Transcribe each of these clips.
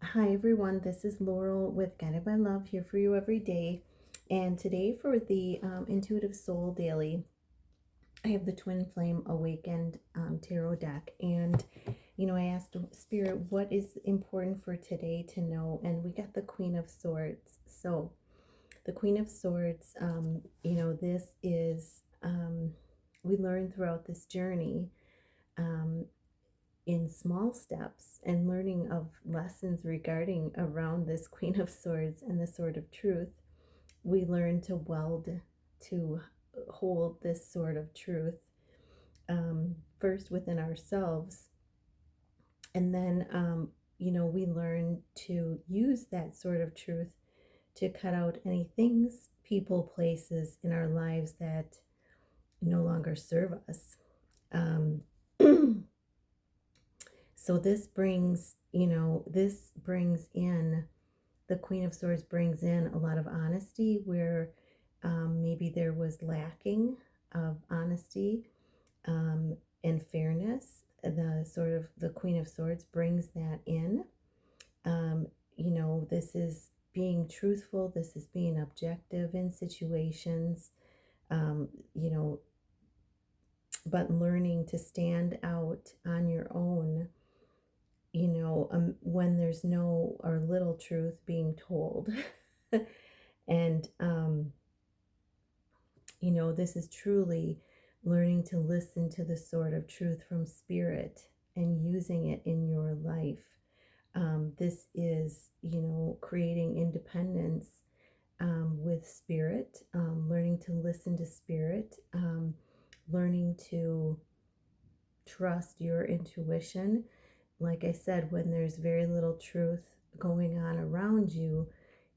Hi everyone, this is Laurel with Guided by Love here for you every day. And today for the Intuitive Soul Daily, I have the Twin Flame Awakened Tarot deck. And, I asked Spirit, what is important for today to know? And we got the Queen of Swords. So, the Queen of Swords, this is, we learn throughout this journey. Um, in small steps and learning of lessons regarding around this Queen of Swords and the Sword of Truth, we learn to weld, to hold this sword of truth first within ourselves. And then, we learn to use that sword of truth to cut out any things, people, places in our lives that no longer serve us. Um, So this brings in, the Queen of Swords brings in a lot of honesty where maybe there was lacking of honesty and fairness. The Queen of Swords brings that in. This is being truthful. This is being objective in situations. Um, you know, but learning to stand out on your own, when there's no or little truth being told. And, this is truly learning to listen to the sword of truth from spirit and using it in your life. This is, creating independence with spirit, learning to listen to spirit, learning to trust your intuition. Like I said, when there's very little truth going on around you,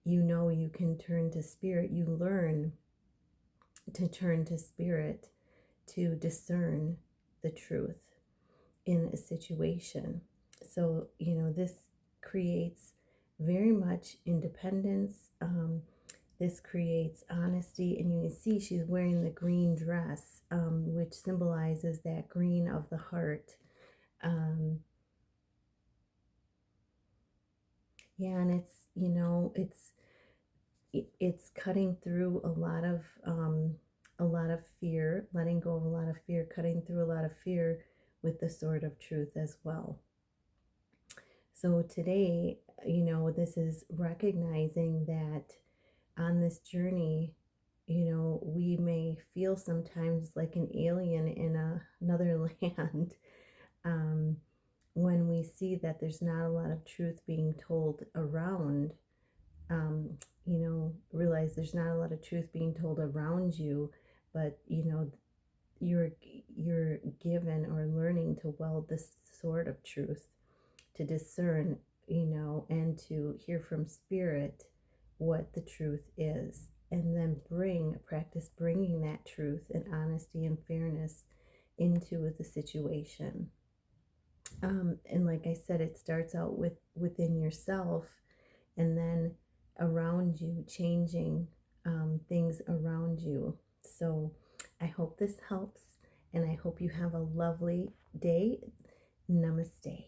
you can turn to spirit. You learn to turn to spirit to discern the truth in a situation. So, this creates very much independence. This creates honesty. And you can see she's wearing the green dress, which symbolizes that green of the heart. Yeah, and it's cutting through a lot of fear, letting go of a lot of fear, cutting through a lot of fear with the sword of truth as well. So today, this is recognizing that on this journey, we may feel sometimes like an alien in another land. um, when we see that there's not a lot of truth being told around, realize there's not a lot of truth being told around you, but you're given or learning to weld this sword of truth to discern, and to hear from spirit what the truth is, and then practice bringing that truth and honesty and fairness into the situation. And like I said, it starts out within yourself, and then around you, changing things around you. So I hope this helps, and I hope you have a lovely day. Namaste.